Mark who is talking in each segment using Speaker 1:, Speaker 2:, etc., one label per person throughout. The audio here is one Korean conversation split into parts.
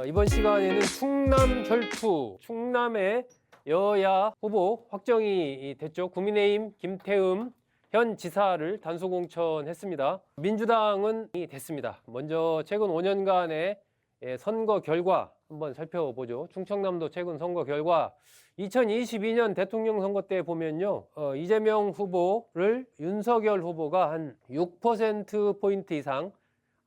Speaker 1: 이번 시간에는 충남 혈투, 충남의 여야 후보 확정이 됐죠. 국민의힘 김태흠 현 지사를 단수 공천했습니다. 민주당은 됐습니다. 먼저 최근 5년간의 선거 결과 한번 살펴보죠. 충청남도 최근 선거 결과 2022년 대통령 선거 때 보면요. 이재명 후보를 윤석열 후보가 한 6%포인트 이상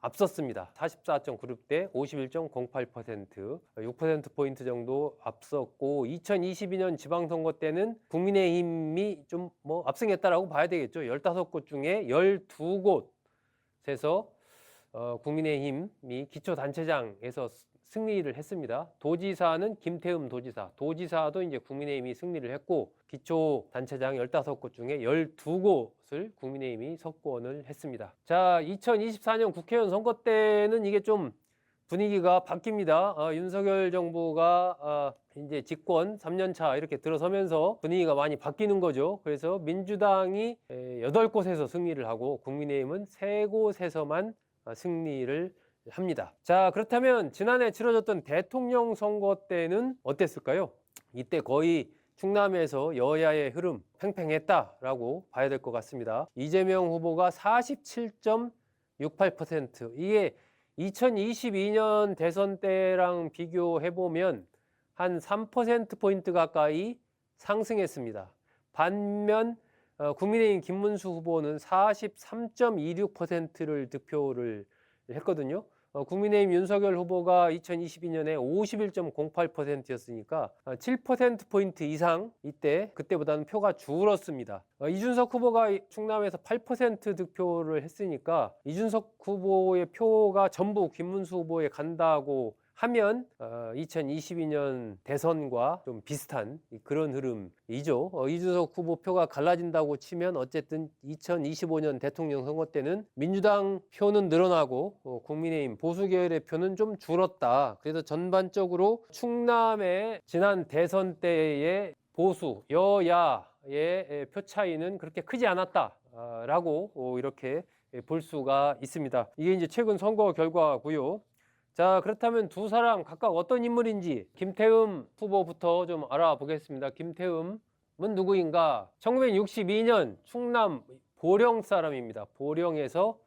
Speaker 1: 앞섰습니다. 44.96대 51.08%, 6%포인트 정도 앞섰고, 2022년 지방선거 때는 국민의힘이 좀 압승했다라고 봐야 되겠죠. 15곳 중에 12곳에서 국민의힘이 기초단체장에서 승리를 했습니다. 도지사는 김태흠 도지사도 이제 국민의힘이 승리를 했고, 기초단체장 15곳 중에 12곳을 국민의힘이 석권을 했습니다. 자, 2024년 국회의원 선거 때는 이게 좀 분위기가 바뀝니다. 윤석열 정부가 이제 집권 3년차 이렇게 들어서면서 분위기가 많이 바뀌는 거죠. 그래서 민주당이 8곳에서 승리를 하고 국민의힘은 3곳에서만 승리를 합니다. 자, 그렇다면 지난해 치러졌던 대통령 선거 때는 어땠을까요? 이때 거의 충남에서 여야의 흐름 팽팽했다라고 봐야 될 것 같습니다. 이재명 후보가 47.68%, 이게 2022년 대선 때랑 비교해보면 한 3%포인트 가까이 상승했습니다. 반면 국민의힘 김문수 후보는 43.26%를 득표를 했거든요. 국민의힘 윤석열 후보가 2022년에 51.08%였으니까 7%포인트 이상 그때보다는 표가 줄었습니다. 이준석 후보가 충남에서 8% 득표를 했으니까 이준석 후보의 표가 전부 김문수 후보에 간다고 하면 2022년 대선과 좀 비슷한 그런 흐름이죠. 이준석 후보 표가 갈라진다고 치면 어쨌든 2025년 대통령 선거 때는 민주당 표는 늘어나고 국민의힘 보수 계열의 표는 좀 줄었다. 그래서 전반적으로 충남의 지난 대선 때의 보수 여야의 표 차이는 그렇게 크지 않았다라고 이렇게 볼 수가 있습니다. 이게 이제 최근 선거 결과고요. 자, 그렇다면 두 사람 각각 어떤 인물인지 김태흠 후보부터 좀 알아보겠습니다. 김태흠은 누구인가? 1962년 충남 보령 사람입니다. 보령에서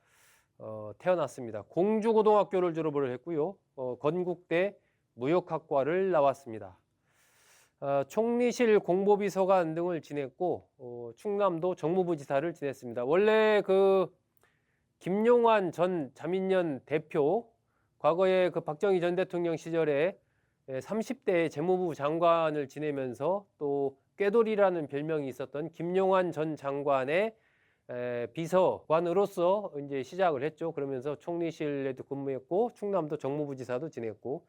Speaker 1: 태어났습니다. 공주고등학교를 졸업을 했고요. 건국대 무역학과를 나왔습니다. 총리실 공보비서관 등을 지냈고 충남도 정무부지사를 지냈습니다. 원래 그 김용환 전 자민련 대표, 과거에 그 박정희 전 대통령 시절에 30대 재무부 장관을 지내면서 또 꾀돌이라는 별명이 있었던 김용환 전 장관의 비서관으로서 이제 시작을 했죠. 그러면서 총리실에도 근무했고 충남도 정무부지사도 지냈고,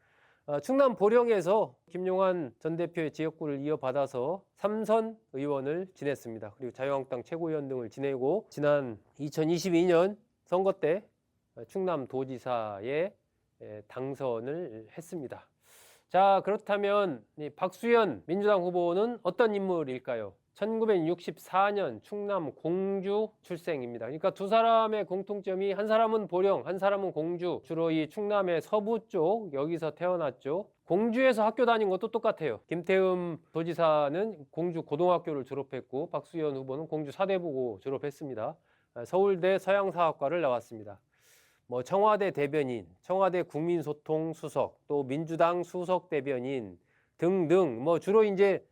Speaker 1: 충남 보령에서 김용환 전 대표의 지역구를 이어받아서 삼선 의원을 지냈습니다. 그리고 자유한국당 최고위원 등을 지내고 지난 2022년 선거 때 충남도지사에 당선을 했습니다. 자, 그렇다면 박수현 민주당 후보는 어떤 인물일까요? 1964년 충남 공주 출생입니다. 그러니까 두 사람의 공통점이, 한 사람은 보령, 한 사람은 공주, 주로 이 충남의 서부 쪽 여기서 태어났죠. 공주에서 학교 다닌 것도 똑같아요. 김태흠 도지사는 공주 고등학교를 졸업했고 박수현 후보는 공주 사대부고 졸업했습니다. 서울대 서양사학과를 나왔습니다. 청와대 대변인, 청와대 국민소통 수석, 또 민주당 수석 대변인 등등, 주로 이제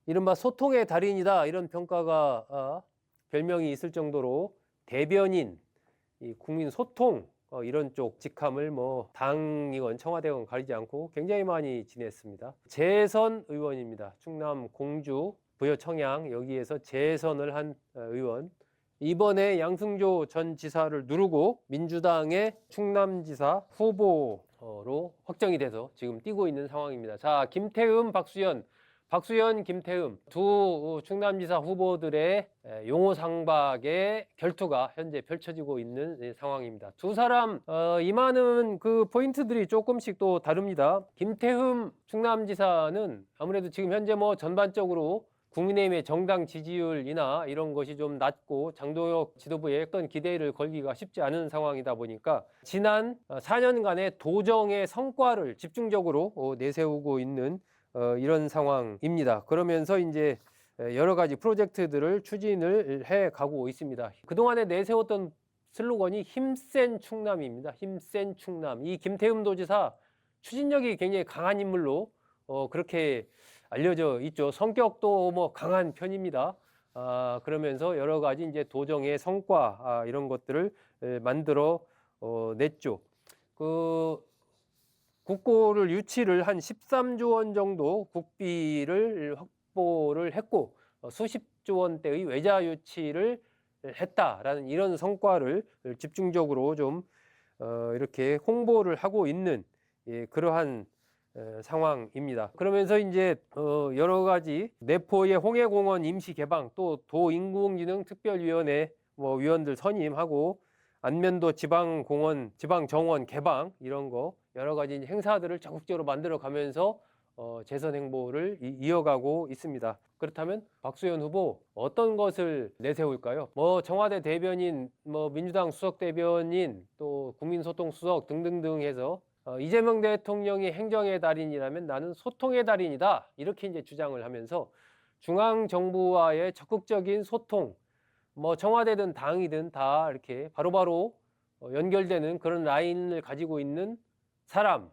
Speaker 1: 이른바 소통의 달인이다, 이런 평가가 별명이 있을 정도로 대변인, 이 국민소통 이런 쪽 직함을 당이건 청와대건 가리지 않고 굉장히 많이 지냈습니다. 재선 의원입니다. 충남 공주 부여청양 여기에서 재선을 한 의원. 이번에 양승조 전 지사를 누르고 민주당의 충남지사 후보로 확정이 돼서 지금 뛰고 있는 상황입니다. 자, 김태흠, 박수현, 김태흠 두 충남지사 후보들의 용호상박의 결투가 현재 펼쳐지고 있는 상황입니다. 두 사람 임하는 그 포인트들이 조금씩 또 다릅니다. 김태흠 충남지사는 아무래도 지금 현재 전반적으로 국민의힘의 정당 지지율이나 이런 것이 좀 낮고 장동혁 지도부에 어떤 기대를 걸기가 쉽지 않은 상황이다 보니까 지난 4년간의 도정의 성과를 집중적으로 내세우고 있는 이런 상황입니다. 그러면서 이제 여러 가지 프로젝트들을 추진을 해 가고 있습니다. 그동안에 내세웠던 슬로건이 힘센 충남입니다. 힘센 충남. 이 김태흠 도지사 추진력이 굉장히 강한 인물로 그렇게 알려져 있죠. 성격도 뭐 강한 편입니다. 그러면서 여러 가지 이제 도정의 성과 이런 것들을 만들어 냈죠. 그 국고를 유치를 한 13조 원 정도 국비를 확보를 했고 수십조 원대의 외자 유치를 했다라는 이런 성과를 집중적으로 좀 이렇게 홍보를 하고 있는 그러한 상황입니다. 그러면서 이제 여러 가지 내포의 홍해공원 임시 개방, 또 도인공지능 특별위원회 위원들 선임하고 안면도 지방공원, 지방정원 개방 이런 거 여러 가지 행사들을 적극적으로 만들어 가면서 재선 행보를 이어가고 있습니다. 그렇다면 박수현 후보 어떤 것을 내세울까요? 청와대 대변인, 민주당 수석 대변인, 또 국민소통 수석 등등등 해서 이재명 대통령이 행정의 달인이라면 나는 소통의 달인이다. 이렇게 이제 주장을 하면서 중앙 정부와의 적극적인 소통, 청와대든 당이든 다 이렇게 바로바로 연결되는 그런 라인을 가지고 있는 사람,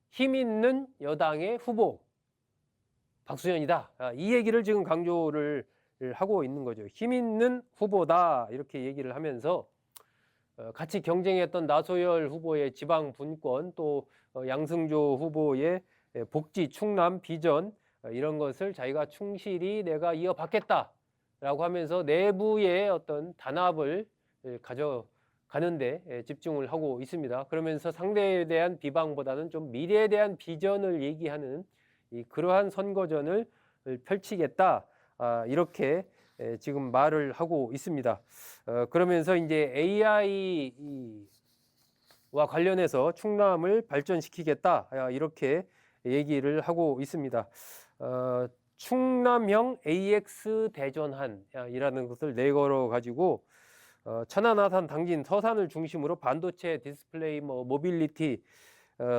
Speaker 1: 힘 있는 여당의 후보 박수현이다. 이 얘기를 지금 강조를 하고 있는 거죠. 힘 있는 후보다 이렇게 얘기를 하면서 같이 경쟁했던 나소열 후보의 지방 분권, 또 양승조 후보의 복지 충남 비전 이런 것을 자기가 충실히 내가 이어받겠다라고 하면서 내부의 어떤 단합을 가져가는데 집중을 하고 있습니다. 그러면서 상대에 대한 비방보다는 좀 미래에 대한 비전을 얘기하는 그러한 선거전을 펼치겠다 이렇게 지금 말을 하고 있습니다. 그러면서 이제 AI와 관련해서 충남을 발전시키겠다 이렇게 얘기를 하고 있습니다. 충남형 AX 대전환이라는 것을 내걸어 가지고 천안, 아산, 당진, 서산을 중심으로 반도체, 디스플레이, 모빌리티,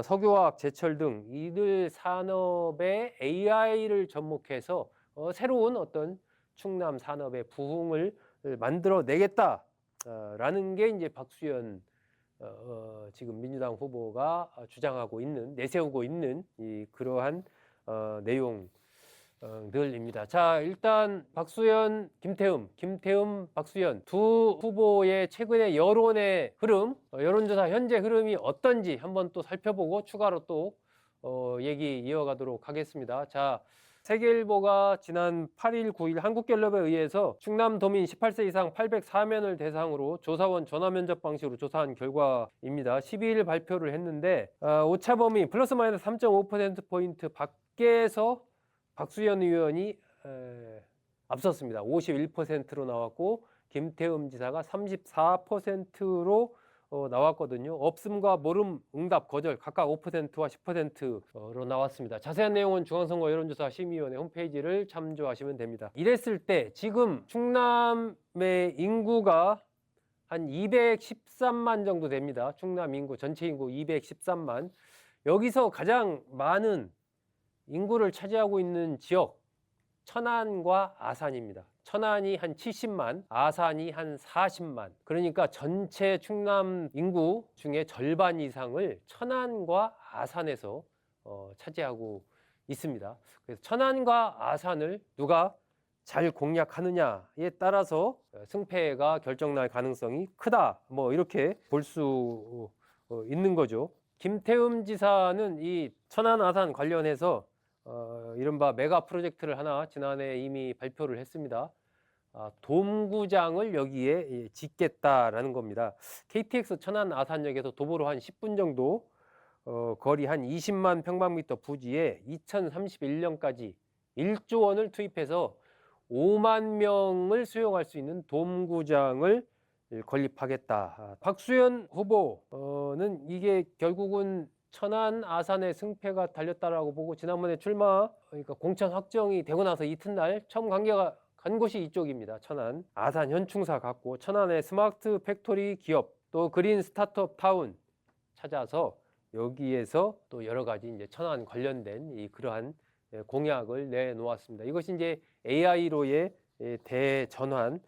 Speaker 1: 석유화학, 제철 등 이들 산업에 AI를 접목해서 새로운 어떤 충남 산업의 부흥을 만들어내겠다라는 게 이제 박수현 지금 민주당 후보가 주장하고 있는, 내세우고 있는 그러한 내용들입니다. 자, 일단 박수현, 김태흠, 박수현 두 후보의 최근의 여론의 흐름, 여론조사 현재 흐름이 어떤지 한번 또 살펴보고 추가로 또 얘기 이어가도록 하겠습니다. 자, 세계일보가 지난 8일, 9일 한국갤럽에 의해서 충남도민 18세 이상 804명을 대상으로 조사원 전화면접 방식으로 조사한 결과입니다. 12일 발표를 했는데 오차범위 플러스 마이너스 3.5%포인트 밖에서 박수현 의원이 앞섰습니다. 51%로 나왔고 김태흠 지사가 34%로 나왔거든요. 없음과 모름, 응답, 거절 각각 5%와 10%로 나왔습니다. 자세한 내용은 중앙선거 여론조사 심의위원회 홈페이지를 참조하시면 됩니다. 이랬을 때 지금 충남의 인구가 한 213만 정도 됩니다. 충남 인구, 전체 인구 213만. 여기서 가장 많은 인구를 차지하고 있는 지역 천안과 아산입니다. 천안이 한 70만, 아산이 한 40만. 그러니까 전체 충남 인구 중에 절반 이상을 천안과 아산에서 차지하고 있습니다. 그래서 천안과 아산을 누가 잘 공략하느냐에 따라서 승패가 결정날 가능성이 크다. 이렇게 볼 수 있는 거죠. 김태흠 지사는 이 천안 아산 관련해서 이른바 메가 프로젝트를 하나 지난해 이미 발표를 했습니다. 돔구장을 여기에 짓겠다라는 겁니다. KTX 천안 아산역에서 도보로 한 10분 정도 거리 한 20만 평방미터 부지에 2031년까지 1조 원을 투입해서 5만 명을 수용할 수 있는 돔구장을 건립하겠다. 박수현 후보는 이게 결국은 천안 아산의 승패가 달렸다라고 보고 지난번에 출마 그러니까 공천 확정이 되고 나서 이튿날 처음 간 곳이 이쪽입니다. 천안 아산 현충사 갔고 천안의 스마트 팩토리 기업 또 그린 스타트업 타운 찾아서 여기에서 또 여러 가지 이제 천안 관련된 그러한 공약을 내놓았습니다. 이것이 이제 AI로의 대전환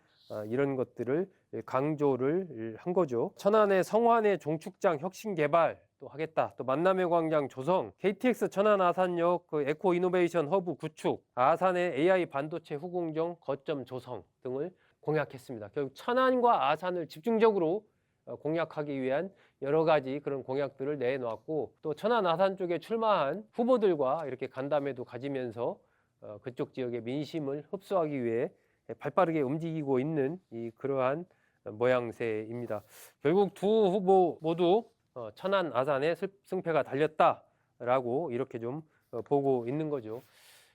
Speaker 1: 이런 것들을 강조를 한 거죠. 천안의 성환의 종축장 혁신 개발 또 하겠다. 또 만남의 광장 조성, KTX 천안 아산역 에코 이노베이션 허브 구축, 아산의 AI 반도체 후공정 거점 조성 등을 공약했습니다. 결국 천안과 아산을 집중적으로 공약하기 위한 여러 가지 그런 공약들을 내놓았고 또 천안 아산 쪽에 출마한 후보들과 이렇게 간담회도 가지면서 그쪽 지역의 민심을 흡수하기 위해 발빠르게 움직이고 있는 그러한 모양새입니다. 결국 두 후보 모두 천안 아산의 승패가 달렸다라고 이렇게 좀 보고 있는 거죠.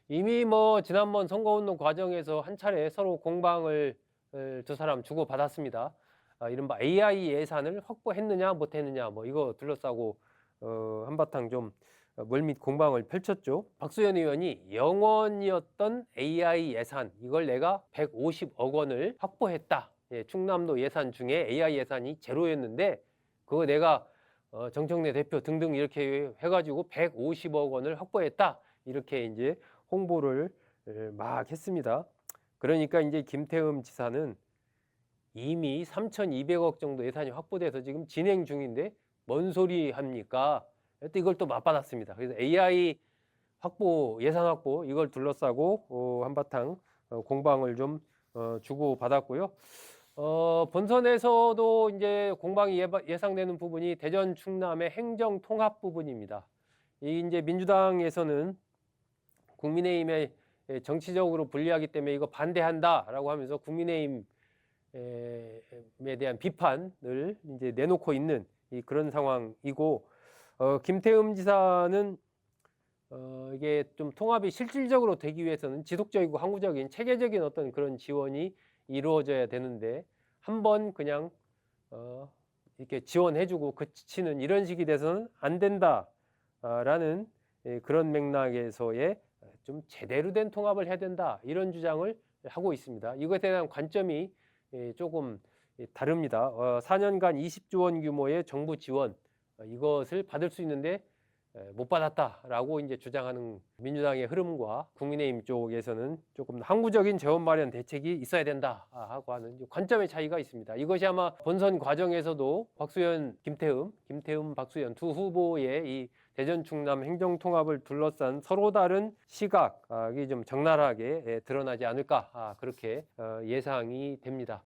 Speaker 1: 이미 뭐 지난번 선거운동 과정에서 한 차례 서로 공방을 두 사람 주고받았습니다. 이른바 AI 예산을 확보했느냐 못했느냐 뭐 이거 둘러싸고 한바탕 좀 물밑 공방을 펼쳤죠. 박수현 의원이 영원이었던 AI 예산 이걸 내가 150억 원을 확보했다. 충남도 예산 중에 AI 예산이 제로였는데 그거 내가 정청래 대표 등등 이렇게 해가지고 150억 원을 확보했다. 이렇게 이제 홍보를 막 했습니다. 그러니까 이제 김태흠 지사는 이미 3,200억 정도 예산이 확보돼서 지금 진행 중인데 뭔 소리 합니까? 또 이걸 또 맞받았습니다. 그래서 AI 예산 확보 이걸 둘러싸고 한바탕 공방을 좀 주고받았고요. 본선에서도 이제 공방이 예상되는 부분이 대전 충남의 행정 통합 부분입니다. 이 이제 민주당에서는 국민의힘에 정치적으로 불리하기 때문에 이거 반대한다라고 하면서 국민의힘에 대한 비판을 이제 내놓고 있는 그런 상황이고 김태흠 지사는 이게 좀 통합이 실질적으로 되기 위해서는 지속적이고 항구적인 체계적인 어떤 그런 지원이 이루어져야 되는데 한번 그냥 이렇게 지원해주고 그치는 이런 식이 돼서는 안 된다라는 그런 맥락에서의 좀 제대로 된 통합을 해야 된다 이런 주장을 하고 있습니다. 이것에 대한 관점이 조금 다릅니다. 4년간 20조 원 규모의 정부 지원 이것을 받을 수 있는데 못 받았다라고 이제 주장하는 민주당의 흐름과 국민의힘 쪽에서는 조금 항구적인 재원 마련 대책이 있어야 된다 하고 하는 관점의 차이가 있습니다. 이것이 아마 본선 과정에서도 박수현, 김태흠, 박수현 두 후보의 이 대전 충남 행정통합을 둘러싼 서로 다른 시각이 좀 적나라하게 드러나지 않을까 그렇게 예상이 됩니다.